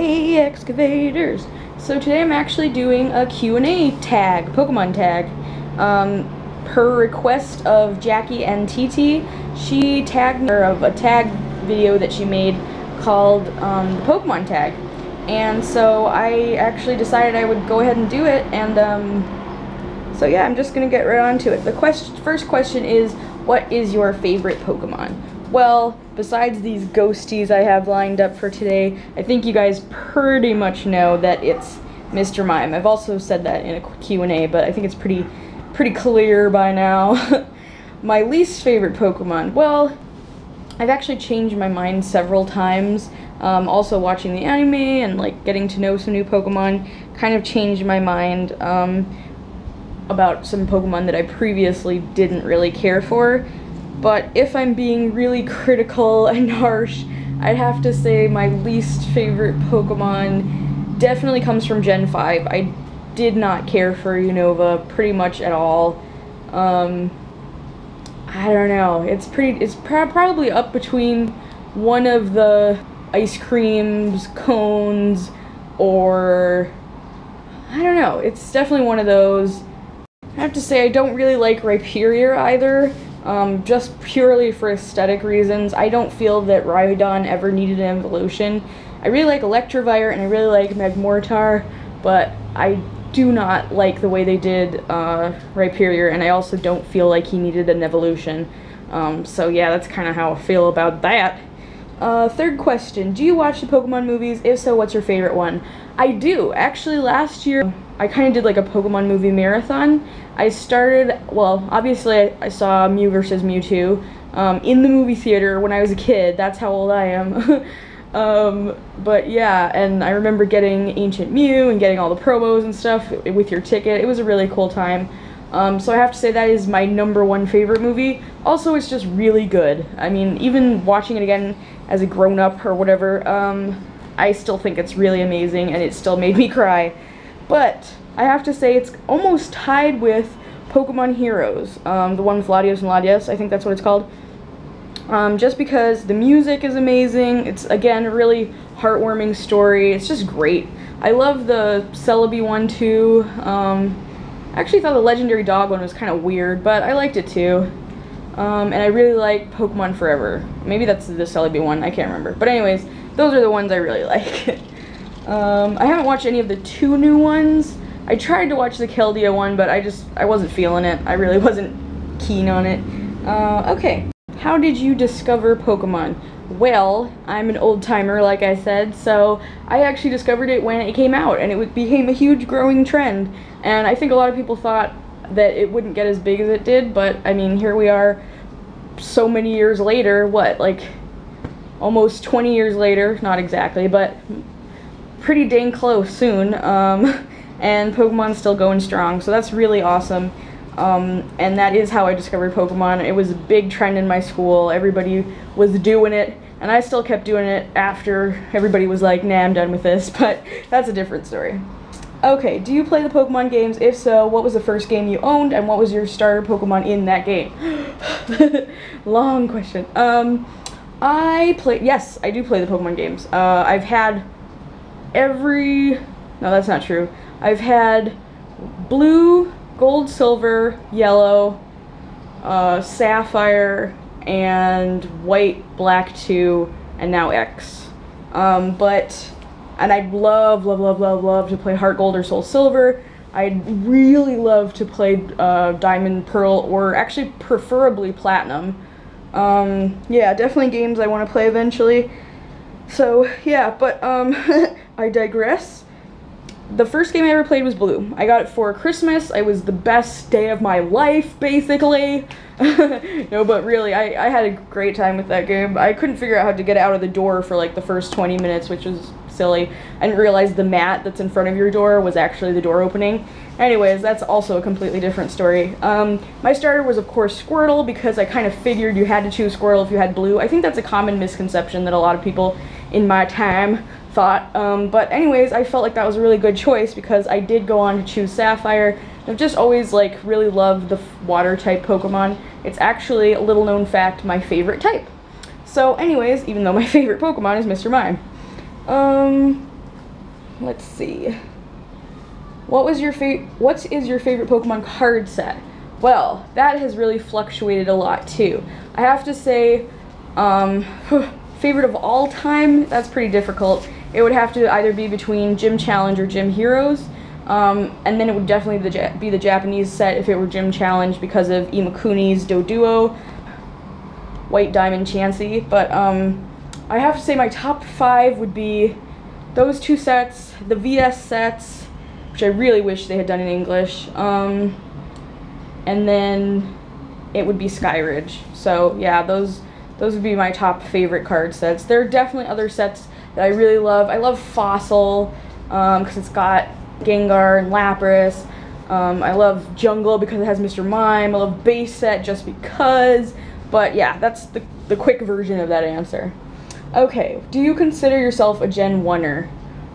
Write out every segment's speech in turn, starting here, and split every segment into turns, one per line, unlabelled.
Hey excavators! So today I'm actually doing a Q&A tag, Pokemon tag. Per request of Jackie and TT, she tagged me of a tag video that she made called the Pokemon tag. And so I actually decided I would go ahead and do it, and so yeah, I'm just gonna get right on to it. The first question is, what is your favorite Pokemon? Well, besides these ghosties I have lined up for today, I think you guys pretty much know that it's Mr. Mime. I've also said that in a Q&A, but I think it's pretty clear by now. My least favorite Pokemon, well, I've actually changed my mind several times. Also watching the anime and like getting to know some new Pokemon kind of changed my mind about some Pokemon that I previously didn't really care for. But if I'm being really critical and harsh, I'd have to say my least favorite Pokemon definitely comes from Gen 5. I did not care for Unova pretty much at all. I don't know. It's probably up between one of the ice creams, cones, or I don't know. It's definitely one of those. I have to say I don't really like Rhyperior either. Just purely for aesthetic reasons. I don't feel that Rhydon ever needed an evolution. I really like Electivire and I really like Magmortar, but I do not like the way they did Rhyperior, and I also don't feel like he needed an evolution. So yeah, that's kind of how I feel about that. Third question, do you watch the Pokemon movies? If so, what's your favorite one? I do. Actually, last year, I kind of did like a Pokemon movie marathon. I started, well, obviously I saw Mew vs. Mewtwo in the movie theater when I was a kid. That's how old I am. But yeah, and I remember getting Ancient Mew and getting all the promos and stuff with your ticket. It was a really cool time. So I have to say that is my #1 favorite movie. Also, it's just really good. I mean, even watching it again as a grown-up or whatever, I still think it's really amazing, and it still made me cry. But I have to say it's almost tied with Pokemon Heroes, the one with Latios and Latias, I think that's what it's called. Just because the music is amazing, it's again a really heartwarming story, it's just great. I love the Celebi one too. I actually thought the Legendary Dog one was kind of weird, but I liked it too. And I really like Pokemon Forever. Maybe that's the Celebi one, I can't remember. But anyways, those are the ones I really like. I haven't watched any of the 2 new ones. I tried to watch the Keldeo one, but I wasn't feeling it. I really wasn't keen on it. Okay. How did you discover Pokemon? Well, I'm an old-timer, like I said, so I actually discovered it when it came out, and it became a huge growing trend. And I think a lot of people thought that it wouldn't get as big as it did, but I mean, here we are so many years later, what, like almost 20 years later, not exactly, but pretty dang close soon, and Pokemon's still going strong, so that's really awesome. And that is how I discovered Pokemon. It was a big trend in my school, everybody was doing it, and I still kept doing it after everybody was like, nah, I'm done with this, but that's a different story. Okay, do you play the Pokemon games? If so, what was the first game you owned, and what was your starter Pokemon in that game? Long question. Yes, I do play the Pokemon games. I've had no, that's not true. I've had Blue, Gold, Silver, Yellow, Sapphire, and White, Black 2, and now X. And I'd love to play Heart Gold or Soul Silver. I'd really love to play Diamond, Pearl, or actually preferably Platinum. Yeah, definitely games I want to play eventually. So, yeah, but I digress. The first game I ever played was Blue. I got it for Christmas. It was the best day of my life, basically. No, but really, I had a great time with that game. I couldn't figure out how to get out of the door for like the first 20 minutes, which was silly. I didn't realize the mat that's in front of your door was actually the door opening. Anyways, that's also a completely different story. My starter was, of course, Squirtle, because I kind of figured you had to choose Squirtle if you had Blue. I think that's a common misconception that a lot of people in my time thought. But anyways, I felt like that was a really good choice because I did go on to choose Sapphire. I've just always like really loved the water type Pokemon. It's actually, a little known fact, my favorite type. So anyways, even though my favorite Pokemon is Mr. Mime. let's see. What is your favorite Pokemon card set? Well, that has really fluctuated a lot too. I have to say, favorite of all time, that's pretty difficult. It would have to either be between Gym Challenge or Gym Heroes, and then it would definitely be the Japanese set if it were Gym Challenge because of Imakuni's Doduo, White Diamond Chansey. But I have to say my top 5 would be those 2 sets, the VS sets, which I really wish they had done in English, and then it would be Skyridge. So yeah, those would be my top favorite card sets. There are definitely other sets that I really love. I love Fossil, because it's got Gengar and Lapras. I love Jungle because it has Mr. Mime. I love Base Set just because. But yeah, that's the quick version of that answer. Okay, do you consider yourself a Gen 1er?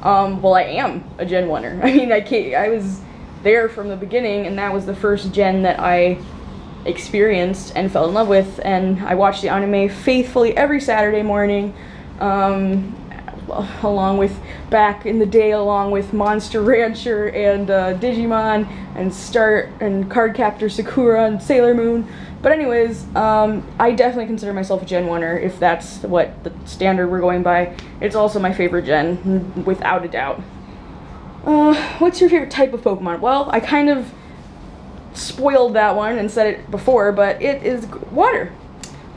Well, I am a Gen 1er. I mean, I was there from the beginning, and that was the first gen that I experienced and fell in love with, and I watched the anime faithfully every Saturday morning, along with, back in the day, along with Monster Rancher and Digimon and Cardcaptor Sakura and Sailor Moon. But anyways, I definitely consider myself a Gen 1er, if that's what the standard we're going by. It's also my favorite gen, without a doubt. What's your favorite type of Pokemon? Well, I kind of spoiled that one and said it before, but it is water.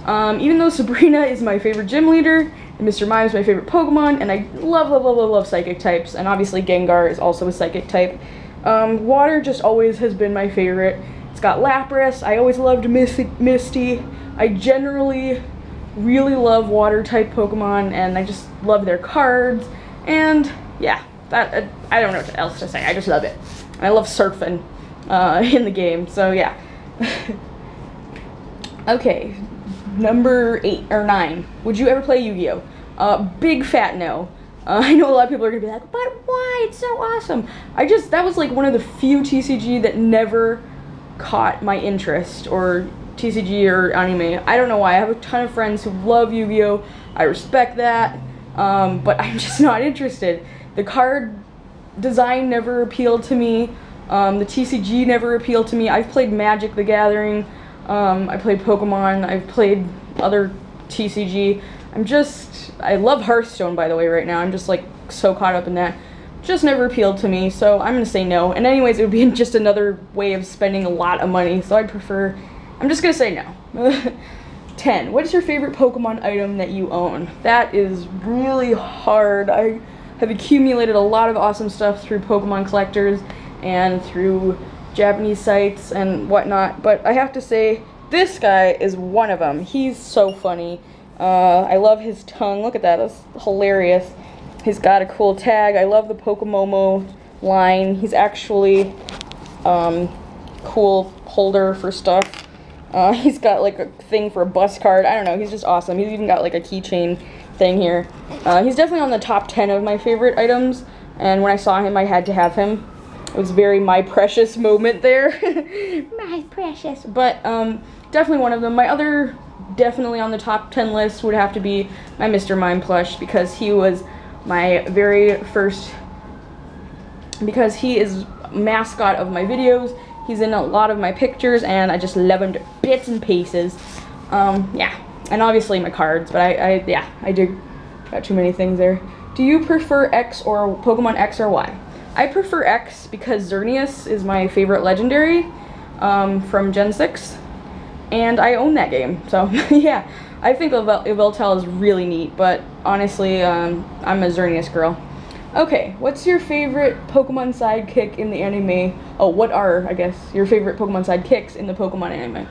Even though Sabrina is my favorite gym leader, and Mr. Mime is my favorite Pokemon, and I love psychic types, and obviously Gengar is also a psychic type, water just always has been my favorite. It's got Lapras. I always loved Misty. I generally really love water type Pokemon, and I just love their cards, and yeah, that I don't know what else to say. I just love it. I love surfing in the game, so yeah. Okay, number 8 or 9. Would you ever play Yu-Gi-Oh? Big fat no. I know a lot of people are gonna be like, but why? It's so awesome. That was like one of the few TCG that never caught my interest, or TCG or anime. I don't know why. I have a ton of friends who love Yu-Gi-Oh! I respect that, but I'm just not interested. The card design never appealed to me. The TCG never appealed to me. I've played Magic the Gathering. I played Pokemon. I've played other TCG. I love Hearthstone, by the way, right now. I'm just like so caught up in that. Just never appealed to me, so I'm gonna say no. And anyways, it would be just another way of spending a lot of money, so I'm just gonna say no. 10. What is your favorite Pokemon item that you own? That is really hard. I have accumulated a lot of awesome stuff through Pokemon collectors and through Japanese sites and whatnot, but I have to say, this guy is one of them. He's so funny. I love his tongue. Look at that. That's hilarious. He's got a cool tag. I love the Pokemomo line. He's actually cool holder for stuff. He's got like a thing for a bus card. I don't know. He's just awesome. He's even got like a keychain thing here. He's definitely on the top 10 of my favorite items. And when I saw him, I had to have him. It was very my precious moment there. My precious. But definitely one of them. My other definitely on the top 10 list would have to be my Mr. Mime plush, because he was my very first, because he is mascot of my videos. He's in a lot of my pictures, and I just love him to bits and pieces. Yeah, and obviously my cards, but I do got too many things there. Do you prefer X or Pokemon X or Y? I prefer X because Xerneas is my favorite legendary from Gen 6, and I own that game, so yeah. I think Yveltal is really neat, but honestly, I'm a Xerneas girl. Okay, what's your favorite Pokemon sidekick in the anime? Oh, what are, I guess, your favorite Pokemon sidekicks in the Pokemon anime?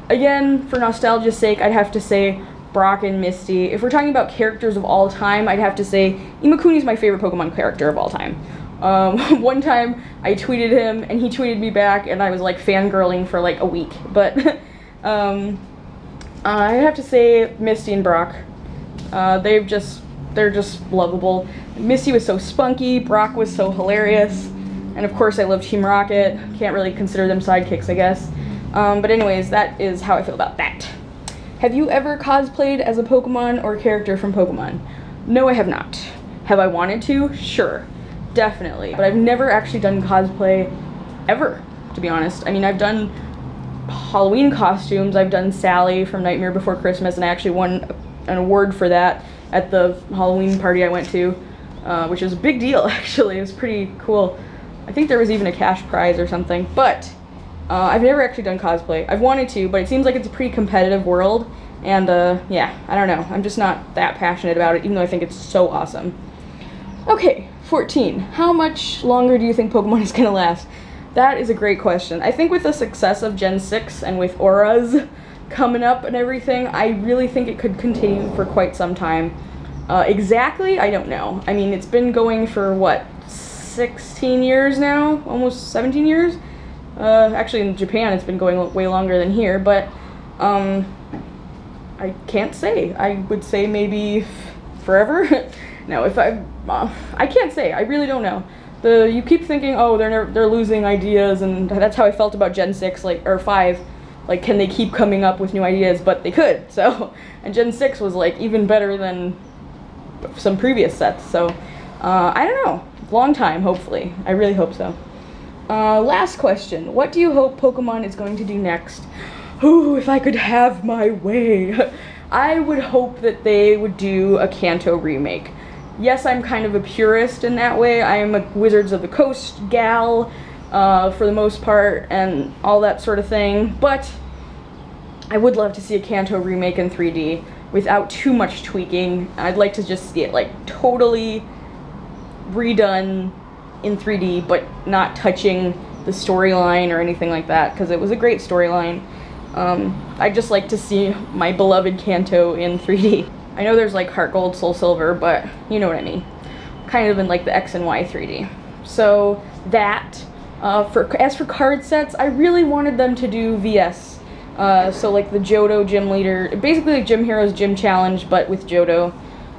Again, for nostalgia's sake, I'd have to say Brock and Misty. If we're talking about characters of all time, I'd have to say Imakuni's my favorite Pokemon character of all time. One time, I tweeted him, and he tweeted me back, and I was like fangirling for like a week, but I have to say Misty and Brock. They're just lovable. Misty was so spunky, Brock was so hilarious, and of course I love Team Rocket. Can't really consider them sidekicks, I guess. But anyways, that is how I feel about that. Have you ever cosplayed as a Pokemon or character from Pokemon? No, I have not. Have I wanted to? Sure, definitely. But I've never actually done cosplay ever, to be honest. I mean, I've done Halloween costumes. I've done Sally from Nightmare Before Christmas, and I actually won an award for that at the Halloween party I went to, which was a big deal, actually. It was pretty cool. I think there was even a cash prize or something, but I've never actually done cosplay. I've wanted to, but it seems like it's a pretty competitive world, and yeah, I don't know. I'm just not that passionate about it, even though I think it's so awesome. Okay, 14. How much longer do you think Pokemon is gonna last? That is a great question. I think with the success of Gen 6 and with auras coming up and everything, I really think it could continue for quite some time. Exactly, I don't know. I mean, it's been going for, what, 16 years now? Almost 17 years? Actually, in Japan, it's been going way longer than here, but I can't say. I would say maybe forever. No, if I can't say. I really don't know. You keep thinking, oh, they're losing ideas, and that's how I felt about Gen 6, like, or 5. Like, can they keep coming up with new ideas? But they could, so. And Gen 6 was, like, even better than some previous sets, so. I don't know. Long time, hopefully. I really hope so. Last question. What do you hope Pokemon is going to do next? Ooh, if I could have my way. I would hope that they would do a Kanto remake. Yes, I'm kind of a purist in that way. I'm a Wizards of the Coast gal, for the most part, and all that sort of thing, but I would love to see a Kanto remake in 3D without too much tweaking. I'd like to just see it, like, totally redone in 3D, but not touching the storyline or anything like that, because it was a great storyline. I'd just like to see my beloved Kanto in 3D. I know there's like Heart Gold, Soul Silver, but you know what I mean. Kind of in like the X and Y 3D. So that, as for card sets, I really wanted them to do VS. So like the Johto Gym Leader, basically like Gym Heroes Gym Challenge, but with Johto.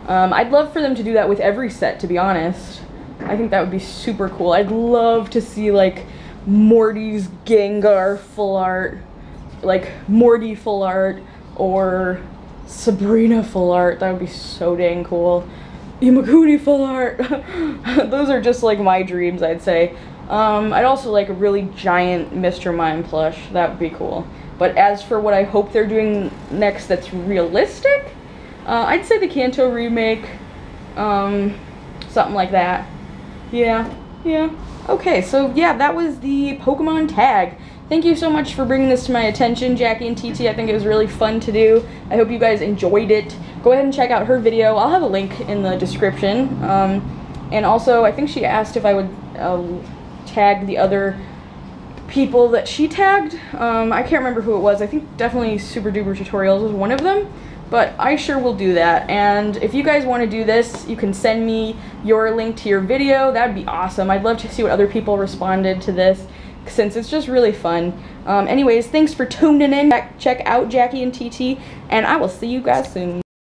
I'd love for them to do that with every set, to be honest. I think that would be super cool. I'd love to see like Morty's Gengar full art, like Morty full art, or Sabrina full art. That would be so dang cool. Imakuni full art. Those are just like my dreams, I'd say. I'd also like a really giant Mr. Mime plush. That would be cool. But as for what I hope they're doing next that's realistic, I'd say the Kanto remake, something like that. Yeah. Okay, so yeah, that was the Pokemon tag. Thank you so much for bringing this to my attention, Jackie and TT. I think it was really fun to do. I hope you guys enjoyed it. Go ahead and check out her video. I'll have a link in the description. And also, I think she asked if I would tag the other people that she tagged. I can't remember who it was. I think definitely Super Duper Tutorials was one of them. But I sure will do that. And if you guys want to do this, you can send me your link to your video. That'd be awesome. I'd love to see what other people responded to this, since it's just really fun. Anyways, thanks for tuning in. Check out Jackie and TT, and I will see you guys soon.